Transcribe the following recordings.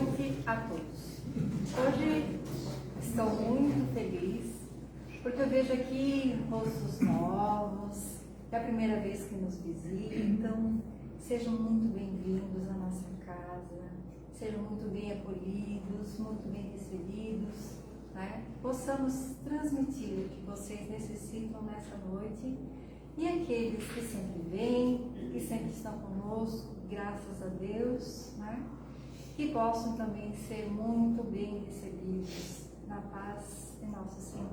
noite a todos. Hoje estou muito feliz porque eu vejo aqui rostos novos, é a primeira vez que nos visitam. Sejam muito bem-vindos à nossa casa, sejam muito bem acolhidos, muito bem recebidos, né? Possamos transmitir o que vocês necessitam nessa noite e aqueles que sempre vêm, que sempre estão conosco, graças a Deus, né? Que possam também ser muito bem recebidos na paz de Nosso Senhor.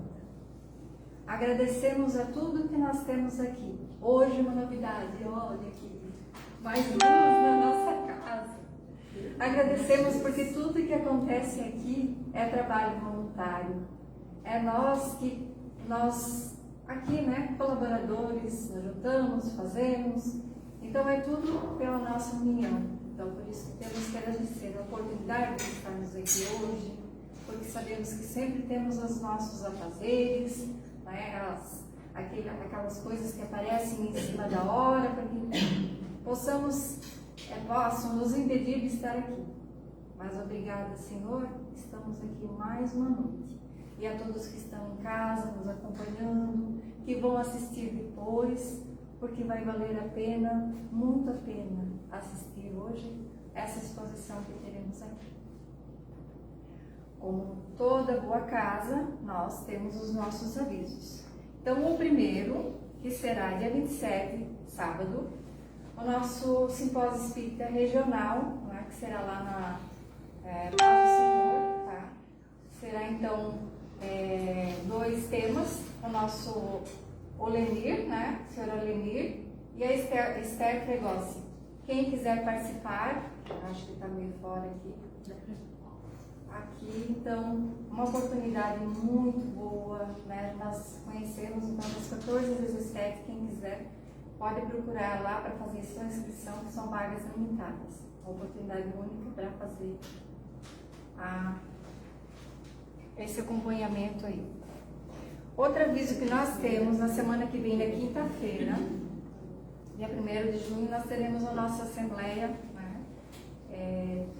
Agradecemos a tudo que nós temos aqui. Hoje uma novidade, olha aqui, mais luz na nossa casa. Agradecemos porque tudo que acontece aqui é trabalho voluntário. É nós aqui, né, colaboradores, nós juntamos, fazemos. Então é tudo pela nossa união. Então, por isso temos que agradecer a oportunidade de estarmos aqui hoje, porque sabemos que sempre temos os nossos afazeres, né, aquelas coisas que aparecem em cima da hora, para que possam nos impedir de estar aqui. Mas obrigada, Senhor, estamos aqui mais uma noite. E a todos que estão em casa, nos acompanhando, que vão assistir depois, porque vai valer a pena, muito a pena, assistir hoje essa exposição que teremos aqui. Como toda boa casa, nós temos os nossos avisos. Então, o primeiro, que será dia 27, sábado, o nosso simpósio espírita regional, né, que será lá na Paz do Senhor, tá? Será então 2 temas, o nosso Olenir, né, senhora Olenir, e a Esther Pregossi. Quem quiser participar, acho que está meio fora aqui. Aqui, então, uma oportunidade muito boa, né? Nós conhecemos, então, das 14 às 17, quem quiser pode procurar lá para fazer sua inscrição, que são vagas limitadas. Uma oportunidade única para fazer esse acompanhamento aí. Outro aviso que nós temos, na semana que vem, na quinta-feira, dia 1º de junho, nós teremos a nossa assembleia, né?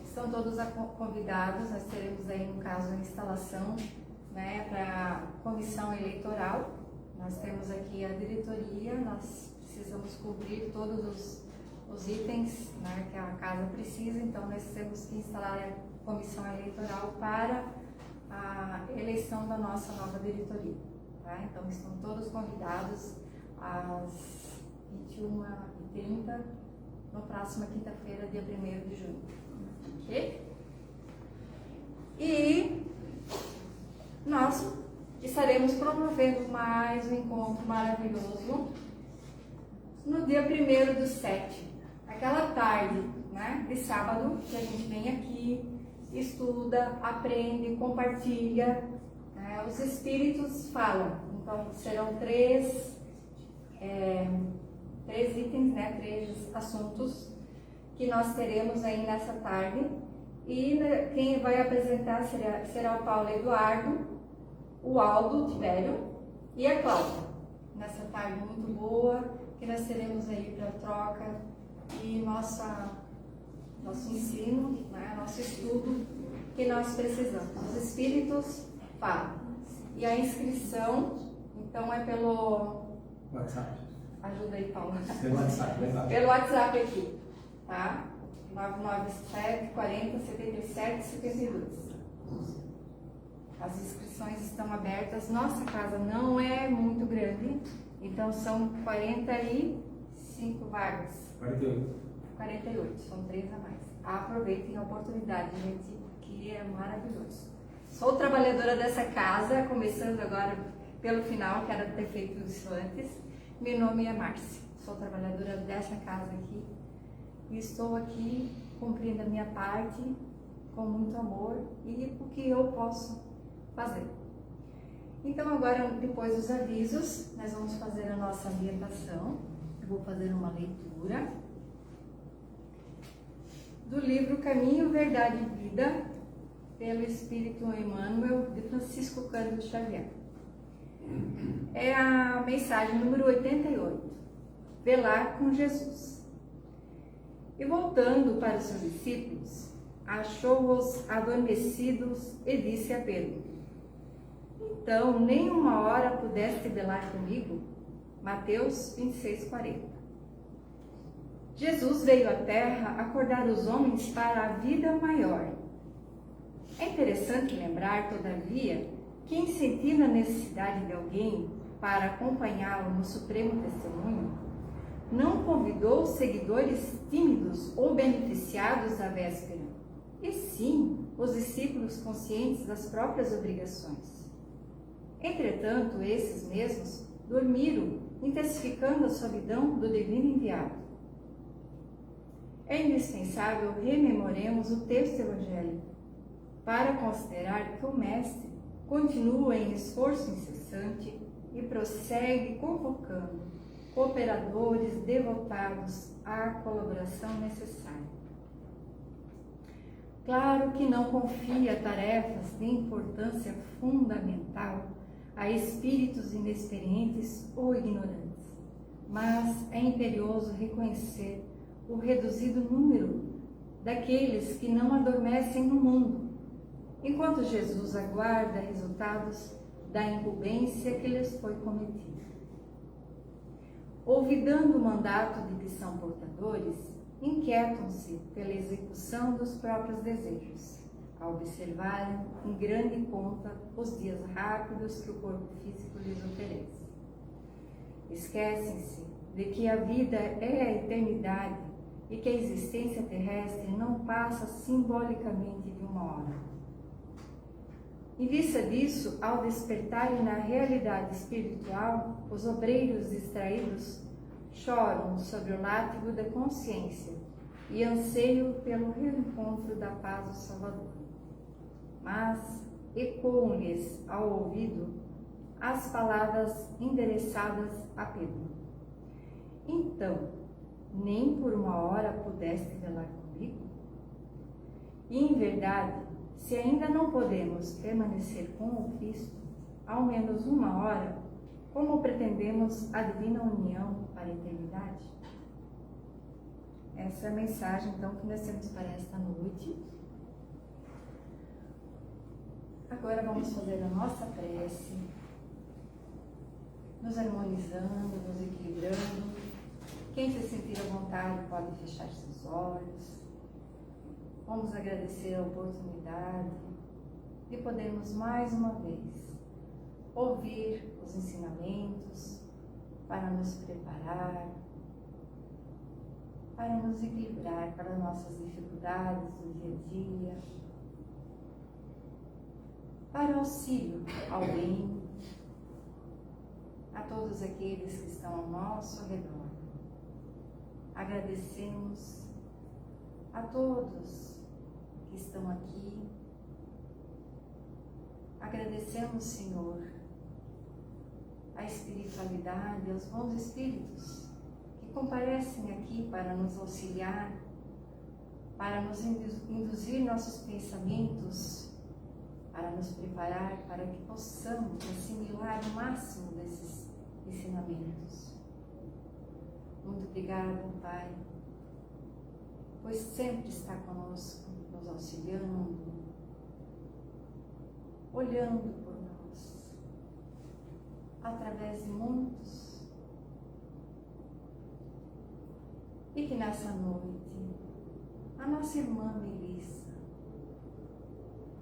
Estão todos convidados, nós teremos aí, no caso, a instalação, né, para a comissão eleitoral. Nós temos aqui a diretoria, nós precisamos cobrir todos os itens, né, que a casa precisa, então nós temos que instalar a comissão eleitoral para a eleição da nossa nova diretoria. Tá? Então estão todos convidados às 21h30, na próxima quinta-feira, dia 1º de junho. Ok? E nós estaremos promovendo mais um encontro maravilhoso no dia 1º/7, aquela tarde, né, de sábado, que a gente vem aqui, estuda, aprende, compartilha, né, os espíritos falam. Então serão 3 itens, né, 3 assuntos que nós teremos aí nessa tarde. E quem vai apresentar será o Paulo Eduardo, o Aldo Tibério e a Cláudia. Nessa tarde muito boa, que nós teremos aí para troca e nosso ensino, né, nosso estudo que nós precisamos. Os espíritos falam. E a inscrição, então, é pelo WhatsApp. Ajuda aí, Paulo. Pelo WhatsApp, legal. Pelo WhatsApp aqui, tá? 997 40 77 72. As inscrições estão abertas. Nossa casa não é muito grande, então são 45 vagas. 48, são 3 a mais. Aproveitem a oportunidade, gente, que é maravilhoso. Sou trabalhadora dessa casa, começando agora pelo final, quero ter feito isso antes. Meu nome é Márcia, sou trabalhadora dessa casa aqui e estou aqui cumprindo a minha parte com muito amor e o que eu posso fazer. Então agora, depois dos avisos, nós vamos fazer a nossa ambientação. Eu vou fazer uma leitura do livro Caminho, Verdade e Vida, pelo Espírito Emmanuel, de Francisco Cândido Xavier. É a mensagem número 88, Velar com Jesus. E voltando para os seus discípulos, achou-os adormecidos e disse a Pedro: então, nem uma hora pudeste velar comigo? Mateus 26:40. Jesus veio à Terra acordar os homens para a vida maior. É interessante lembrar, todavia, que em sentindo a necessidade de alguém para acompanhá-lo no supremo testemunho, não convidou seguidores tímidos ou beneficiados à véspera, e sim os discípulos conscientes das próprias obrigações. Entretanto, esses mesmos dormiram, intensificando a solidão do divino enviado. É indispensável rememoremos o texto evangélico para considerar que o Mestre continua em esforço incessante e prossegue convocando cooperadores devotados à colaboração necessária. Claro que não confia tarefas de importância fundamental a espíritos inexperientes ou ignorantes, mas é imperioso reconhecer o reduzido número daqueles que não adormecem no mundo, enquanto Jesus aguarda resultados da incumbência que lhes foi cometida. Olvidando o mandato de que são portadores, inquietam-se pela execução dos próprios desejos, ao observarem em grande conta os dias rápidos que o corpo físico lhes oferece. Esquecem-se de que a vida é a eternidade e que a existência terrestre não passa simbolicamente de uma hora. Em vista disso, ao despertarem na realidade espiritual, os obreiros distraídos choram sobre o látigo da consciência e anseiam pelo reencontro da paz do Salvador. Mas ecoam-lhes ao ouvido as palavras endereçadas a Pedro: então, nem por uma hora pudeste velar comigo? E em verdade, se ainda não podemos permanecer com o Cristo ao menos uma hora, como pretendemos a divina união para a eternidade? Essa é a mensagem, então, que nós temos para esta noite. Agora vamos fazer a nossa prece, nos harmonizando, nos equilibrando. Quem se sentir à vontade pode fechar seus olhos. Vamos agradecer a oportunidade de podermos mais uma vez ouvir os ensinamentos para nos preparar, para nos equilibrar para nossas dificuldades do dia a dia, para auxílio ao bem, a todos aqueles que estão ao nosso redor. Agradecemos a todos que estão aqui. Agradecemos, Senhor, a espiritualidade, aos bons espíritos que comparecem aqui para nos auxiliar, para nos induzir nossos pensamentos, para nos preparar para que possamos assimilar o máximo desses ensinamentos. Muito obrigada, Pai, pois sempre está conosco, nos auxiliando, olhando por nós, através de muitos. E que nessa noite, a nossa irmã Melissa,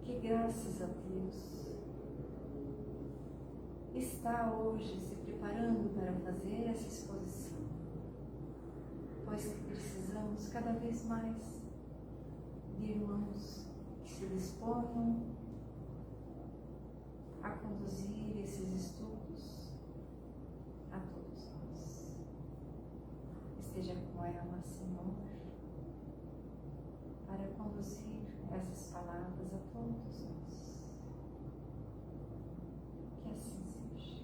que graças a Deus está hoje se preparando para fazer essa exposição, pois que precisamos cada vez mais de irmãos que se disponham a conduzir esses estudos a todos nós. Esteja com ela, Senhor, para conduzir essas palavras a todos nós. Que assim seja.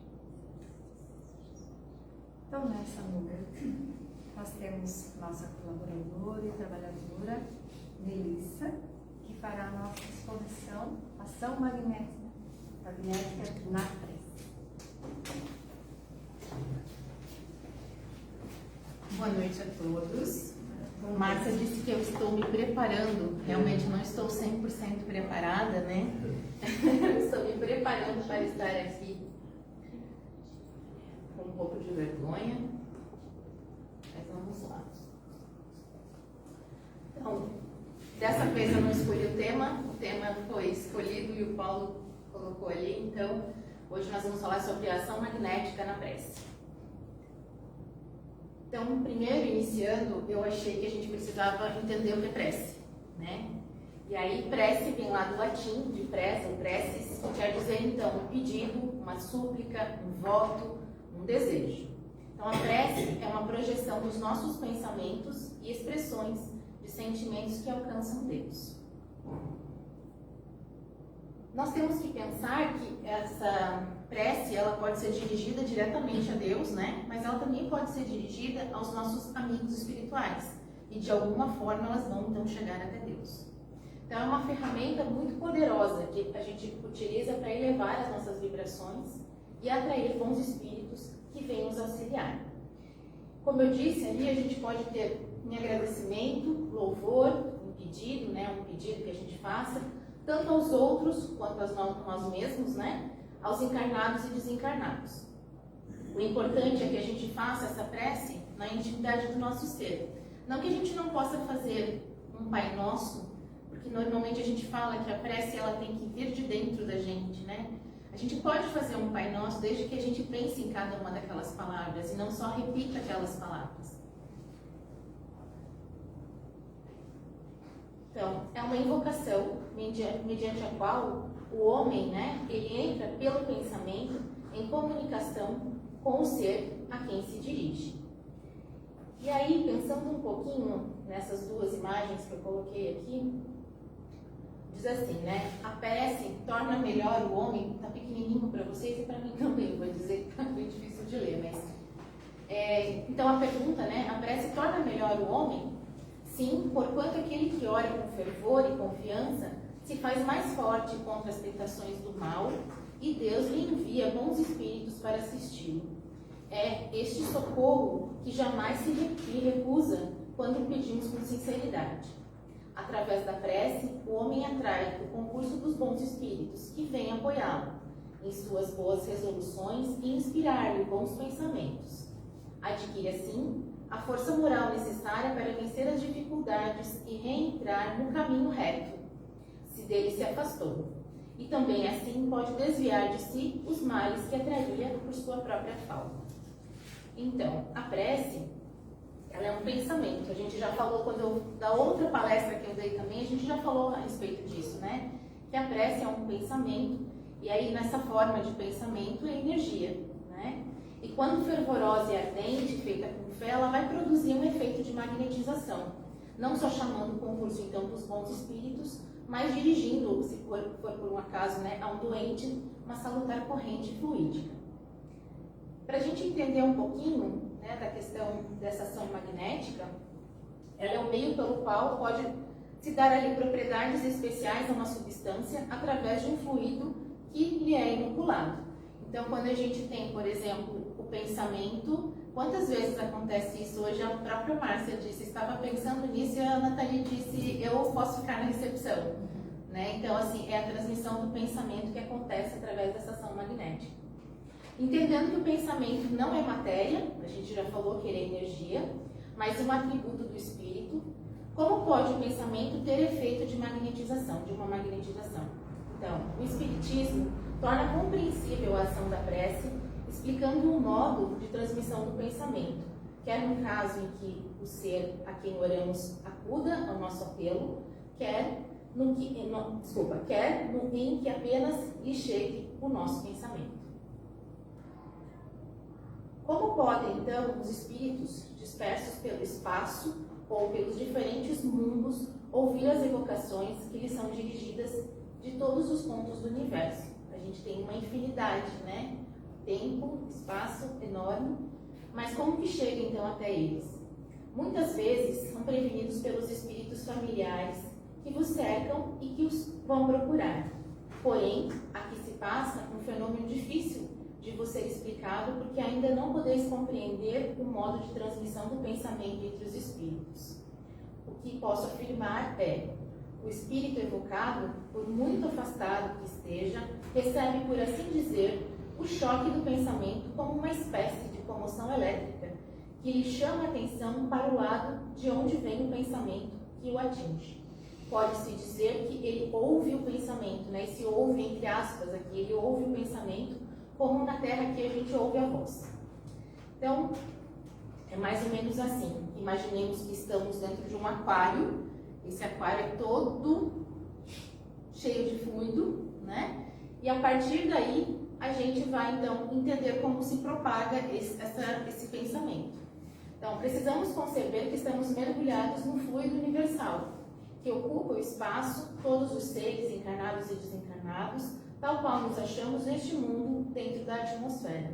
Então, nessa noite, nós temos nossa colaboradora e trabalhadora, Melissa, que fará a nossa exposição, ação magnética na prece. Boa noite a todos. Márcia disse que eu estou me preparando. Realmente não estou 100% preparada, né? Estou me preparando para estar aqui com um pouco de vergonha. Mas vamos lá. Então, dessa vez eu não escolhi o tema foi escolhido e o Paulo colocou ali. Então, hoje nós vamos falar sobre a ação magnética na prece. Então, primeiro, iniciando, eu achei que a gente precisava entender o que é prece, né? E aí, prece vem lá do latim, de prece, ou preces, que quer dizer, então, um pedido, uma súplica, um voto, um desejo. Então, a prece é uma projeção dos nossos pensamentos e expressões de sentimentos que alcançam Deus. Nós temos que pensar que essa prece, ela pode ser dirigida diretamente a Deus, né? Mas ela também pode ser dirigida aos nossos amigos espirituais. E de alguma forma elas vão então chegar até Deus. Então é uma ferramenta muito poderosa que a gente utiliza para elevar as nossas vibrações e atrair bons espíritos que venham nos auxiliar. Como eu disse ali, a gente pode ter em agradecimento, louvor, um pedido, né? Um pedido que a gente faça, tanto aos outros quanto a nós mesmos, né? Aos encarnados e desencarnados. O importante é que a gente faça essa prece na intimidade do nosso ser. Não que a gente não possa fazer um Pai Nosso, porque normalmente a gente fala que a prece ela tem que vir de dentro da gente, né? A gente pode fazer um Pai Nosso desde que a gente pense em cada uma daquelas palavras e não só repita aquelas palavras. Então, é uma invocação mediante a qual o homem, né, ele entra pelo pensamento em comunicação com o ser a quem se dirige. E aí, pensando um pouquinho nessas duas imagens que eu coloquei aqui, diz assim, né, a prece torna melhor o homem, está pequenininho para vocês e para mim também, vou dizer que está bem difícil de ler, mas... então a pergunta, né, a prece torna melhor o homem? Sim, porquanto aquele que ora com fervor e confiança se faz mais forte contra as tentações do mal e Deus lhe envia bons espíritos para assisti-lo. É este socorro que jamais se recusa quando pedimos com sinceridade. Através da prece, o homem atrai o concurso dos bons espíritos que vêm apoiá-lo em suas boas resoluções e inspirar-lhe bons pensamentos. Adquire assim a força moral necessária para vencer as dificuldades e reentrar no caminho reto, se dele se afastou. E também assim pode desviar de si os males que atraía por sua própria falta. Então, a prece, ela é um pensamento. A gente já falou, da outra palestra que eu dei também, a gente já falou a respeito disso, né? Que a prece é um pensamento, e aí nessa forma de pensamento é energia, né? E quando fervorosa e ardente, feita com fé, ela vai produzir um efeito de magnetização. Não só chamando o concurso, então, dos bons espíritos, mas dirigindo, se for por um acaso, né, a um doente, uma salutar corrente fluídica. Para a gente entender um pouquinho, né, da questão dessa ação magnética, ela é um meio pelo qual pode se dar ali propriedades especiais a uma substância através de um fluido que lhe é inoculado. Então, quando a gente tem, por exemplo, o pensamento, quantas vezes acontece isso? Hoje a própria Márcia disse, estava pensando nisso e a Nathalie disse, eu posso ficar na recepção. Né? Então, assim, é a transmissão do pensamento que acontece através dessa ação magnética. Entendendo que o pensamento não é matéria, a gente já falou que ele é energia, mas um atributo do espírito, como pode o pensamento ter efeito de magnetização, de uma magnetização? Então, o espiritismo torna compreensível a ação da prece, explicando um modo de transmissão do pensamento, quer no caso em que o ser a quem oramos acuda ao nosso apelo, quer no em que apenas lhe chegue o nosso pensamento. Como podem, então, os espíritos dispersos pelo espaço ou pelos diferentes mundos ouvir as evocações que lhes são dirigidas de todos os pontos do universo? A gente tem uma infinidade, né? Tempo, espaço enorme, mas como que chega então até eles? Muitas vezes são prevenidos pelos espíritos familiares que vos cercam e que os vão procurar. Porém, aqui se passa um fenômeno difícil de vos ser explicado, porque ainda não podeis compreender o modo de transmissão do pensamento entre os espíritos. o que posso afirmar é: o espírito evocado, por muito afastado que esteja, recebe, por assim dizer, o choque do pensamento como uma espécie de comoção elétrica que lhe chama a atenção para o lado de onde vem o pensamento que o atinge. Pode-se dizer que ele ouve o pensamento, né? Esse ouve, entre aspas, aqui, ele ouve o pensamento como na Terra aqui a gente ouve a voz. Então, é mais ou menos assim. Imaginemos que estamos dentro de um aquário. Esse aquário é todo cheio de fluido, né? E a partir daí, a gente vai, então, entender como se propaga esse pensamento. Então, precisamos conceber que estamos mergulhados no fluido universal, que ocupa o espaço, todos os seres encarnados e desencarnados, tal qual nos achamos neste mundo dentro da atmosfera.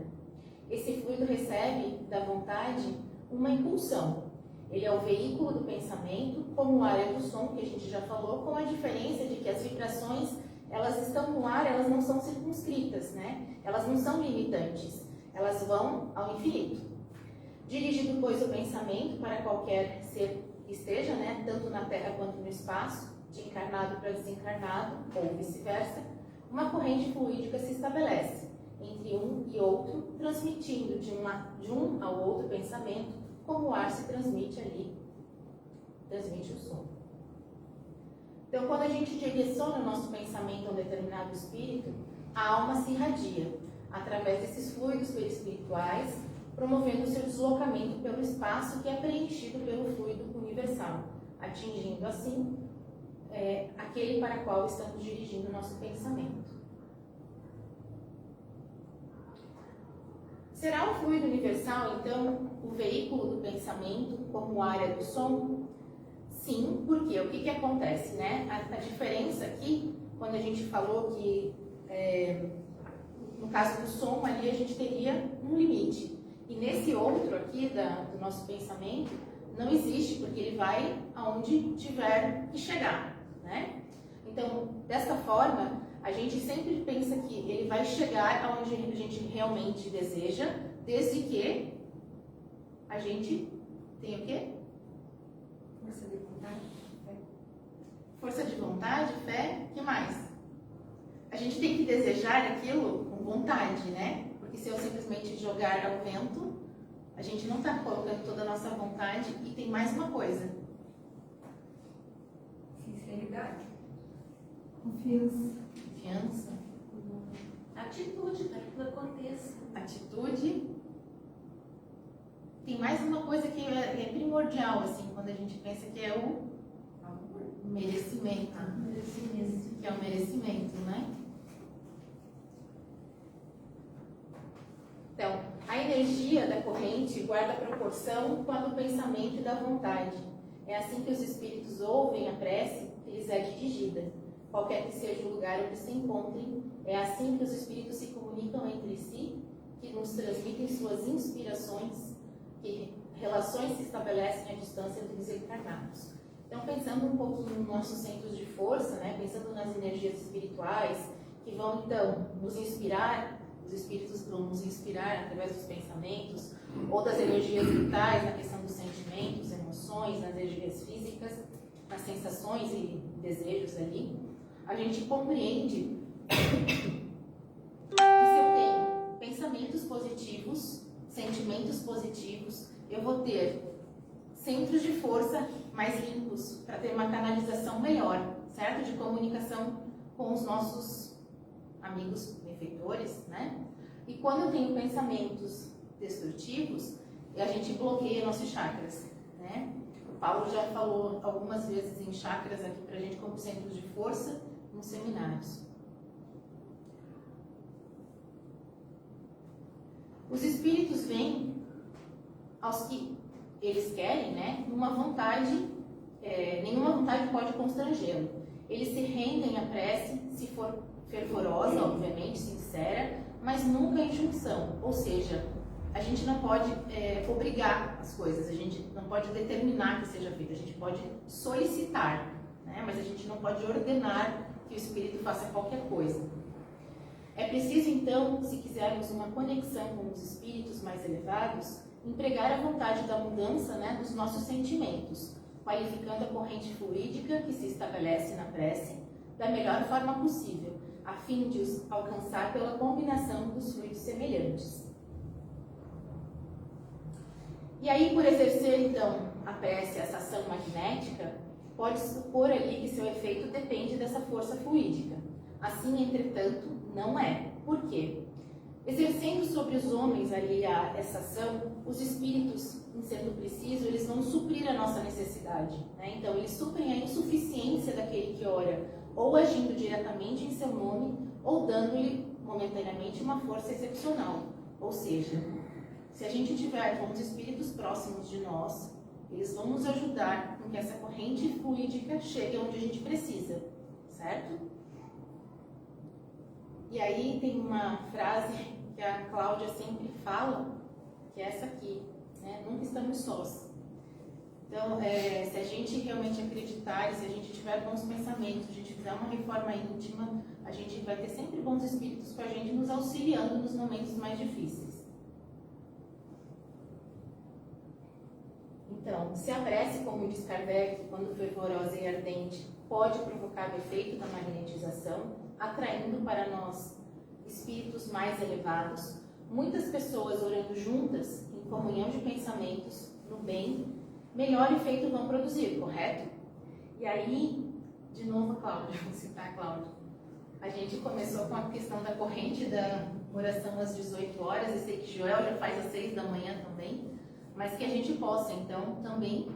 Esse fluido recebe da vontade uma impulsão. Ele é o veículo do pensamento, como o ar é do som, que a gente já falou, com a diferença de que as vibrações, elas estão no ar, elas não são circunscritas, né? Elas não são limitantes, elas vão ao infinito. Dirigido, pois, o pensamento para qualquer ser que esteja, né, tanto na Terra quanto no espaço, de encarnado para desencarnado, ou vice-versa, uma corrente fluídica se estabelece entre um e outro, transmitindo de um ao outro pensamento, como o ar se transmite ali, transmite o som. Então, quando a gente direciona o nosso pensamento a um determinado espírito, a alma se irradia, através desses fluidos perispirituais, promovendo o seu deslocamento pelo espaço que é preenchido pelo fluido universal, atingindo assim aquele para o qual estamos dirigindo o nosso pensamento. Será o fluido universal, então, o veículo do pensamento como o ar é do som? Sim, porque o que acontece, né? A diferença aqui, quando a gente falou que, no caso do som, ali a gente teria um limite. E nesse outro aqui, do nosso pensamento, não existe, porque ele vai aonde tiver que chegar, né? Então, dessa forma, a gente sempre pensa que ele vai chegar aonde a gente realmente deseja, desde que a gente tem o quê? Força de vontade, fé. Força de vontade, fé, o que mais? A gente tem que desejar aquilo com vontade, né? Porque se eu simplesmente jogar ao vento, a gente não está colocando toda a nossa vontade. E tem mais uma coisa. Sinceridade. Confiança. Confiança. Atitude, para que tudo aconteça. Atitude. Tem mais uma coisa que é primordial, assim, quando a gente pensa que é o merecimento. Merecimento. Que é o merecimento, né? Então, a energia da corrente guarda proporção com a do pensamento e da vontade. É assim que os espíritos ouvem a prece que lhes é dirigida. Qualquer que seja o lugar onde se encontrem, é assim que os espíritos se comunicam entre si, que nos transmitem suas inspirações, que relações se estabelecem à distância entre os encarnados. Então, pensando um pouquinho nos nossos centros de força, né, pensando nas energias espirituais, que vão, então, nos inspirar, os espíritos vão nos inspirar através dos pensamentos, ou das energias vitais, na questão dos sentimentos, emoções, nas energias físicas, nas sensações e desejos ali, a gente compreende que se eu tenho pensamentos positivos, sentimentos positivos, eu vou ter centros de força mais limpos, para ter uma canalização melhor, certo? De comunicação com os nossos amigos benfeitores, né? E quando eu tenho pensamentos destrutivos, a gente bloqueia nossos chakras, né? O Paulo já falou algumas vezes em chakras aqui pra gente como centros de força nos seminários. Os espíritos vêm aos que eles querem, né? Uma vontade, nenhuma vontade pode constrangê-lo. Eles se rendem à prece, se for fervorosa, obviamente, sincera, mas nunca em junção. Ou seja, a gente não pode obrigar as coisas, a gente não pode determinar que seja feito, a gente pode solicitar, né? Mas a gente não pode ordenar que o espírito faça qualquer coisa. É preciso, então, se quisermos uma conexão com os espíritos mais elevados, empregar a vontade da mudança, né, dos nossos sentimentos, qualificando a corrente fluídica que se estabelece na prece da melhor forma possível, a fim de os alcançar pela combinação dos fluidos semelhantes. E aí, por exercer, então, a prece, essa ação magnética, pode-se supor ali que seu efeito depende dessa força fluídica. Assim, entretanto, não é. Por quê? Exercendo sobre os homens ali essa ação, os espíritos, em sendo preciso, eles vão suprir a nossa necessidade, né? Então, eles suprem a insuficiência daquele que ora, ou agindo diretamente em seu nome, ou dando-lhe momentaneamente uma força excepcional. Ou seja, se a gente tiver bons espíritos próximos de nós, eles vão nos ajudar com que essa corrente fluídica chegue onde a gente precisa, certo? E aí tem uma frase que a Cláudia sempre fala, que é essa aqui, né? Nunca estamos sós. Então, se a gente realmente acreditar, se a gente tiver bons pensamentos, a gente fizer uma reforma íntima, a gente vai ter sempre bons espíritos com a gente nos auxiliando nos momentos mais difíceis. Então, se a prece, como diz Kardec, quando fervorosa e ardente, pode provocar o efeito da magnetização, atraindo para nós espíritos mais elevados, muitas pessoas orando juntas, em comunhão de pensamentos, no bem, melhor efeito vão produzir, correto? E aí, de novo, Cláudia, vou citar a Cláudia. A gente começou com a questão da corrente da oração às 18 horas, e sei que Joel já faz às 6 da manhã também, mas que a gente possa, então, também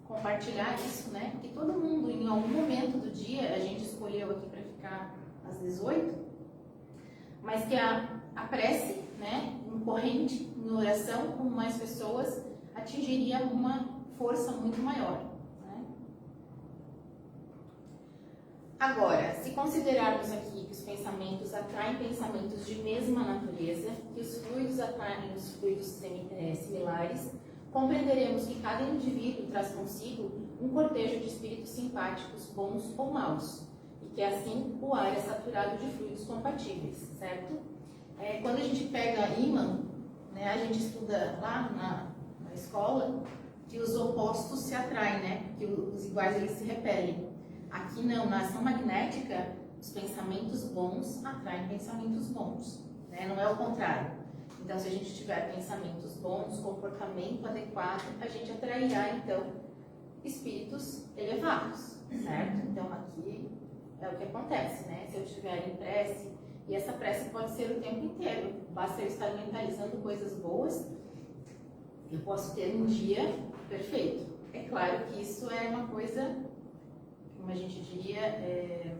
compartilhar isso, né? Que todo mundo, em algum momento do dia, a gente escolheu aqui para ficar às 18, mas que a prece, né, em corrente, em oração com mais pessoas, atingiria uma força muito maior, né? Agora, se considerarmos aqui que os pensamentos atraem pensamentos de mesma natureza, que os fluidos atraem os fluidos similares, compreenderemos que cada indivíduo traz consigo um cortejo de espíritos simpáticos, bons ou maus, e que assim o ar é saturado de fluidos compatíveis, certo? Quando a gente pega ímã, né, a gente estuda lá na escola que os opostos se atraem, né? Que os iguais eles se repelem. Aqui não, na ação magnética, os pensamentos bons atraem pensamentos bons, né? Não é o contrário. Então, se a gente tiver pensamentos bons, comportamento adequado, a gente atrairá, então, espíritos elevados, certo? Então, aqui é o que acontece, né? Se eu estiver em prece, e essa prece pode ser o tempo inteiro, basta eu estar mentalizando coisas boas, eu posso ter um dia perfeito. É claro que isso é uma coisa, como a gente diria,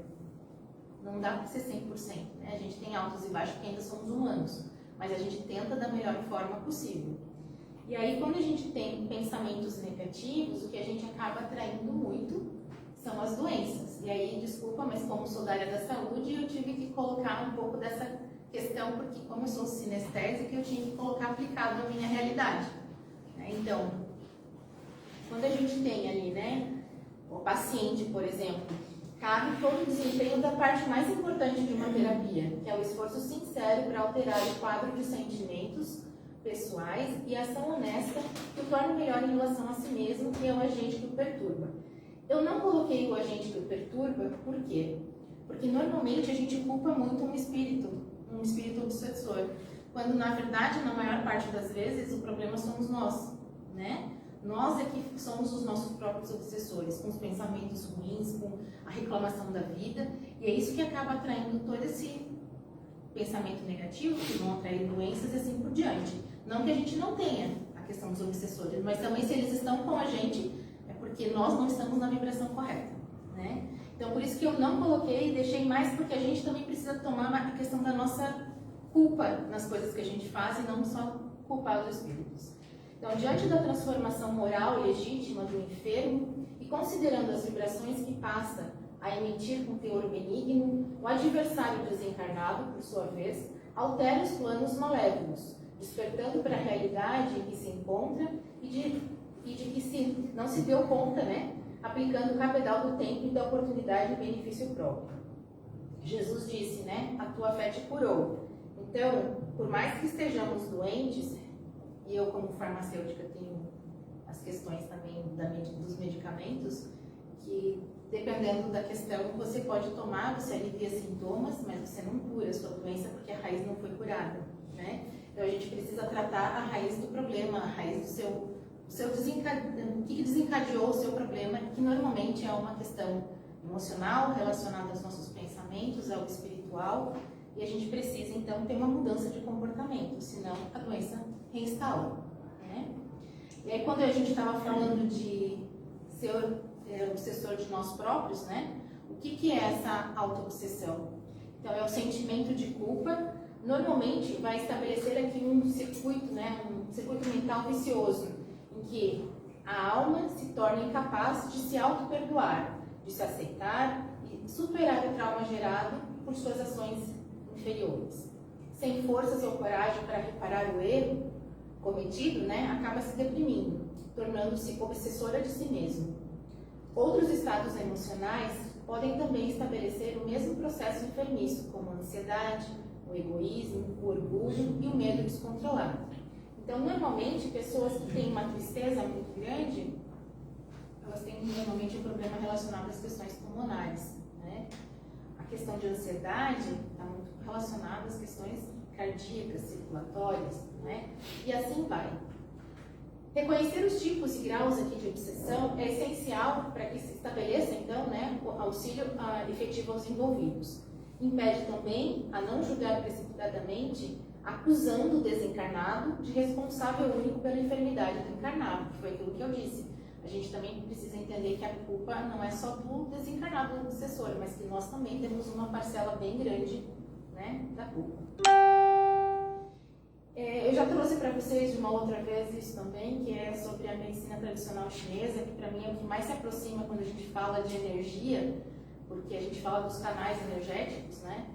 não dá para ser 100%, né? A gente tem altos e baixos porque ainda somos humanos, mas a gente tenta da melhor forma possível. E aí, quando a gente tem pensamentos negativos, o que a gente acaba atraindo muito são as doenças. E aí, desculpa, mas como sou da área da saúde, eu tive que colocar um pouco dessa questão, porque como eu sou sinestésica, eu tinha que colocar aplicado na minha realidade. Então, quando a gente tem ali, né, o paciente, por exemplo, cabe todo o desempenho da parte mais importante de uma terapia, que é o esforço sincero para alterar o quadro de sentimentos pessoais e a ação honesta que o torna melhor em relação a si mesmo, que é o agente que o perturba. Eu não coloquei o agente que o perturba, por quê? Porque normalmente a gente culpa muito um espírito obsessor, quando na verdade, na maior parte das vezes, o problema somos nós, né? Nós é que somos os nossos próprios obsessores, com os pensamentos ruins, com a reclamação da vida, e é isso que acaba atraindo todo esse pensamento negativo, que vão atrair doenças e assim por diante. Não que a gente não tenha a questão dos obsessores, mas também se eles estão com a gente, é porque nós não estamos na vibração correta, né? Então, por isso que eu não coloquei, deixei mais porque a gente também precisa tomar a questão da nossa culpa nas coisas que a gente faz e não só culpar os espíritos. Então, diante da transformação moral legítima do enfermo e considerando as vibrações que passa a emitir com teor benigno, o adversário desencarnado, por sua vez, altera os planos malévolos, despertando para a realidade em que se encontra e de que se não se deu conta, né, aplicando o cabedal do tempo e da oportunidade em benefício próprio. Jesus disse, né, a tua fé te curou. Então, por mais que estejamos doentes, e eu como farmacêutica tenho as questões também dos medicamentos, que dependendo da questão, você pode tomar, você alivia sintomas, mas você não cura a sua doença porque a raiz não foi curada, né? Então a gente precisa tratar a raiz do problema, a raiz do seu o que desencadeou o seu problema, que normalmente é uma questão emocional relacionada aos nossos pensamentos, ao espiritual, e a gente precisa então ter uma mudança de comportamento, senão a doença reinstala, né? E aí quando a gente estava falando de ser obsessor de nós próprios, né? O que é essa auto-obsessão? Então é o sentimento de culpa. Normalmente vai estabelecer aqui um circuito, né? Um circuito mental vicioso, em que a alma se torna incapaz de se auto-perdoar, de se aceitar e superar o trauma gerado por suas ações inferiores. Sem forças ou coragem para reparar o erro cometido, né? Acaba se deprimindo, tornando-se obsessora de si mesmo. Outros estados emocionais podem também estabelecer o mesmo processo enfermiço, como a ansiedade, o egoísmo, o orgulho e o medo descontrolado. Então, normalmente, pessoas que têm uma tristeza muito grande, elas têm normalmente um problema relacionado às questões pulmonares, né? A questão de ansiedade está muito relacionada às questões cardíacas, circulatórias, né? E assim vai. Reconhecer os tipos e graus aqui de obsessão é essencial para que se estabeleça, então, né, o auxílio efetivo aos envolvidos. Impede também a não julgar precipitadamente, acusando o desencarnado de responsável único pela enfermidade do encarnado, que foi aquilo que eu disse. A gente também precisa entender que a culpa não é só do desencarnado, do obsessor, mas que nós também temos uma parcela bem grande, né, da culpa. Eu já trouxe para vocês de uma outra vez isso também, que é sobre a medicina tradicional chinesa, que para mim é o que mais se aproxima quando a gente fala de energia, porque a gente fala dos canais energéticos, né?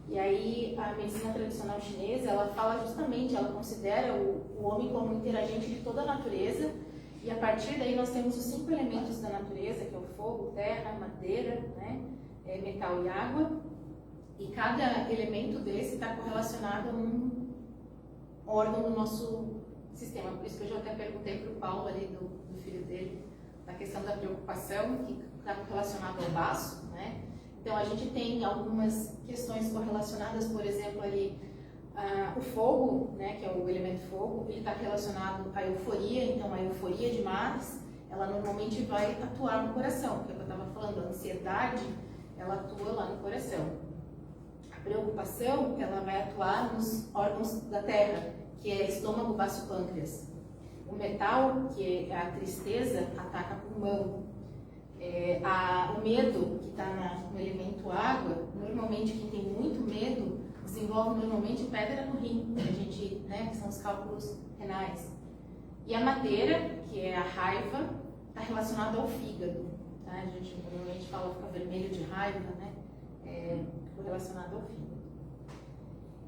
E aí a medicina tradicional chinesa, ela fala justamente, ela considera o homem como interagente de toda a natureza, e a partir daí nós temos os 5 elementos da natureza, que é o fogo, terra, madeira, né? Metal e água, e cada elemento desse está correlacionado a um órgão do nosso sistema. Por isso que eu já até perguntei para o Paulo ali, do filho dele, da questão da preocupação, que está relacionado ao baço, né? Então a gente tem algumas questões correlacionadas, por exemplo, ali, o fogo, né, que é o elemento fogo, ele está relacionado à euforia. Então a euforia demais, ela normalmente vai atuar no coração, que é o que eu estava falando, a ansiedade, ela atua lá no coração. A preocupação, ela vai atuar nos órgãos da terra, que é estômago, baço, pâncreas. O metal, que é a tristeza, ataca pulmão. O medo, que está no elemento água, normalmente quem tem muito medo desenvolve normalmente pedra no rim, a gente, né, que são os cálculos renais. E a madeira, que é a raiva, está relacionada ao fígado. Tá? A gente normalmente fala, fica vermelho de raiva, né? Relacionado ao fígado.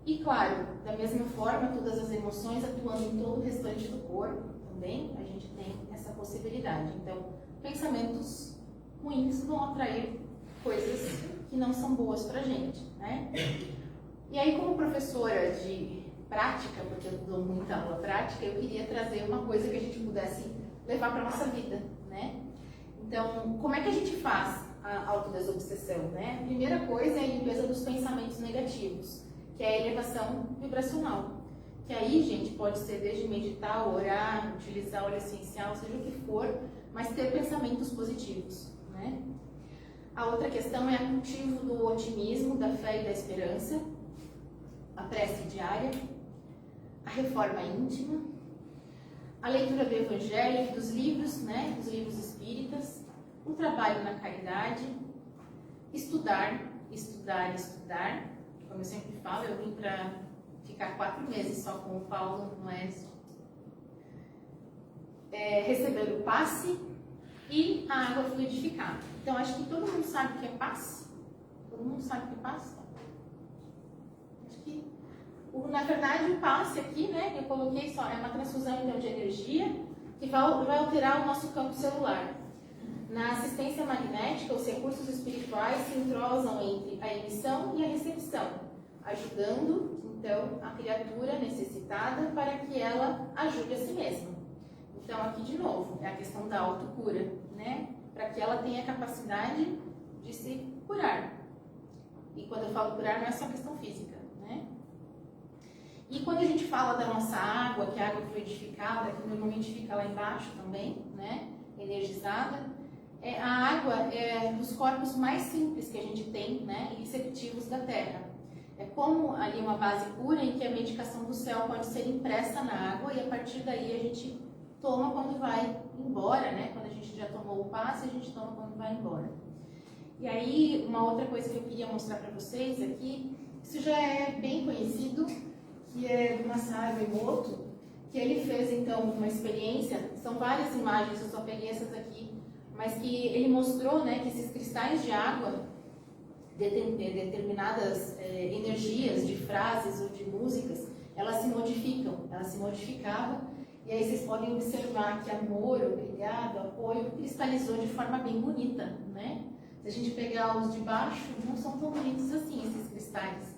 E claro, da mesma forma, todas as emoções atuando em todo o restante do corpo, também a gente tem essa possibilidade. Então, pensamentos ruins vão atrair coisas que não são boas pra gente, né? E aí, como professora de prática, porque eu dou muita aula prática, eu queria trazer uma coisa que a gente pudesse levar para nossa vida, né? Então, como é que a gente faz a autodesobsessão, né? A primeira coisa é a limpeza dos pensamentos negativos, que é a elevação vibracional. Que aí, gente, pode ser desde meditar, orar, utilizar óleo essencial, seja o que for, mas ter pensamentos positivos, né? A outra questão é o cultivo do otimismo, da fé e da esperança, a prece diária, a reforma íntima, a leitura do Evangelho, dos livros, né, dos livros espíritas, o trabalho na caridade, estudar, estudar, estudar. Como eu sempre falo, eu vim para ficar 4 meses só com o Paulo no Oeste. Receber o passe e a água fluidificada. Então, acho que todo mundo sabe o que é passe. Todo mundo sabe o que é passe? Acho que, na verdade, o passe aqui, né, eu coloquei só, é uma transfusão então, de energia que vai alterar o nosso campo celular. Na assistência magnética, os recursos espirituais se entrosam entre a emissão e a recepção, ajudando, então, a criatura necessitada para que ela ajude a si mesma. Então, aqui de novo, é a questão da autocura, né? Para que ela tenha a capacidade de se curar. E quando eu falo curar, não é só questão física, né? E quando a gente fala da nossa água, que é água fluidificada, que normalmente fica lá embaixo também, né? Energizada, a água é dos corpos mais simples que a gente tem, né? E receptivos da Terra. É como ali uma base pura em que a medicação do céu pode ser impressa na água e a partir daí a gente toma quando vai embora, né? Quando a gente já tomou o passe, a gente toma quando vai embora. E aí, uma outra coisa que eu queria mostrar para vocês aqui, isso já é bem conhecido, que é do Masaru Emoto, que ele fez então uma experiência, são várias imagens, eu só peguei essas aqui, mas que ele mostrou, né, que esses cristais de água, determinadas energias de frases ou de músicas, elas se modificavam, e aí vocês podem observar que amor, obrigado, apoio, cristalizou de forma bem bonita, né? Se a gente pegar os de baixo, não são tão bonitos assim, esses cristais.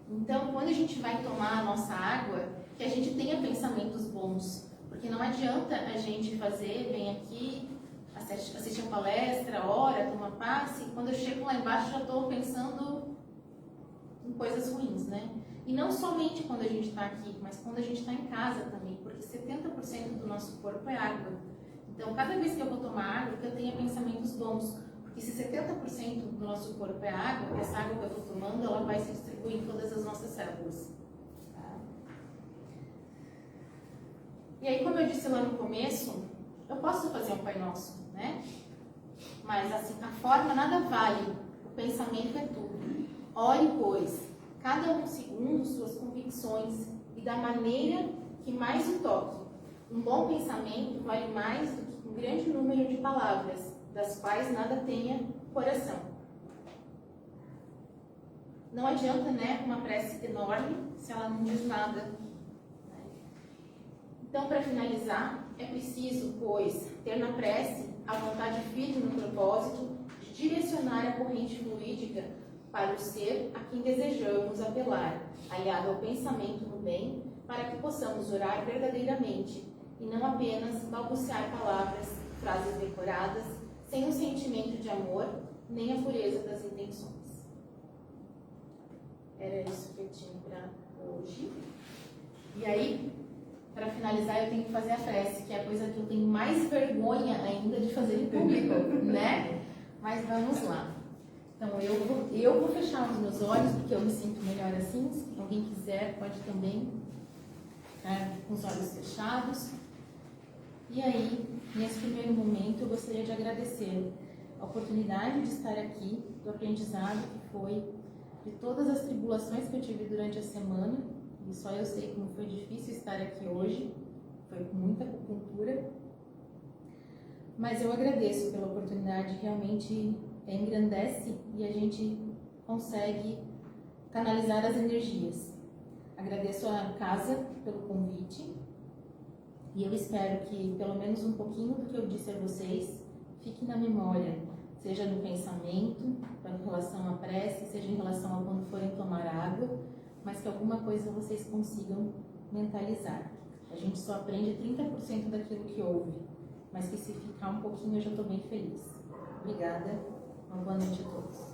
Então, quando a gente vai tomar a nossa água, que a gente tenha pensamentos bons, porque não adianta a gente vem aqui, assiste a palestra, ora, toma passe, e quando eu chego lá embaixo já estou pensando em coisas ruins, né? E não somente quando a gente está aqui, mas quando a gente está em casa também, porque 70% do nosso corpo é água. Então, cada vez que eu vou tomar água, que eu tenha pensamentos bons, porque se 70% do nosso corpo é água, essa água que eu estou tomando, ela vai se distribuir em todas as nossas células. Tá? E aí, como eu disse lá no começo, eu posso fazer um Pai Nosso, né? Mas assim, a forma nada vale, o pensamento é tudo. Ore, pois, cada um segundo suas convicções e da maneira que mais o toque. Um bom pensamento vale mais do que um grande número de palavras, das quais nada tenha coração. Não adianta, né, uma prece enorme se ela não diz nada. Então, para finalizar, é preciso, pois, ter na prece a vontade firme no propósito de direcionar a corrente fluídica para o ser a quem desejamos apelar, aliado ao pensamento no bem, para que possamos orar verdadeiramente e não apenas balbuciar palavras, frases decoradas, sem um sentimento de amor, nem a pureza das intenções. Era isso que eu tinha para hoje. E aí, para finalizar, eu tenho que fazer a prece, que é a coisa que eu tenho mais vergonha ainda de fazer em público, né? Mas vamos lá. Então, eu vou fechar os meus olhos, porque eu me sinto melhor assim. Se alguém quiser, pode também ficar com os olhos fechados. E aí, nesse primeiro momento, eu gostaria de agradecer a oportunidade de estar aqui, do aprendizado que foi, de todas as tribulações que eu tive durante a semana, e só eu sei como foi difícil estar aqui hoje, foi com muita acupuntura, mas eu agradeço pela oportunidade, realmente engrandece e a gente consegue canalizar as energias. Agradeço a casa pelo convite e eu espero que pelo menos um pouquinho do que eu disse a vocês fique na memória, seja no pensamento, em relação à prece, seja em relação a quando forem tomar água, mas que alguma coisa vocês consigam mentalizar. A gente só aprende 30% daquilo que ouve, mas que se ficar um pouquinho eu já estou bem feliz. Obrigada, uma boa noite a todos.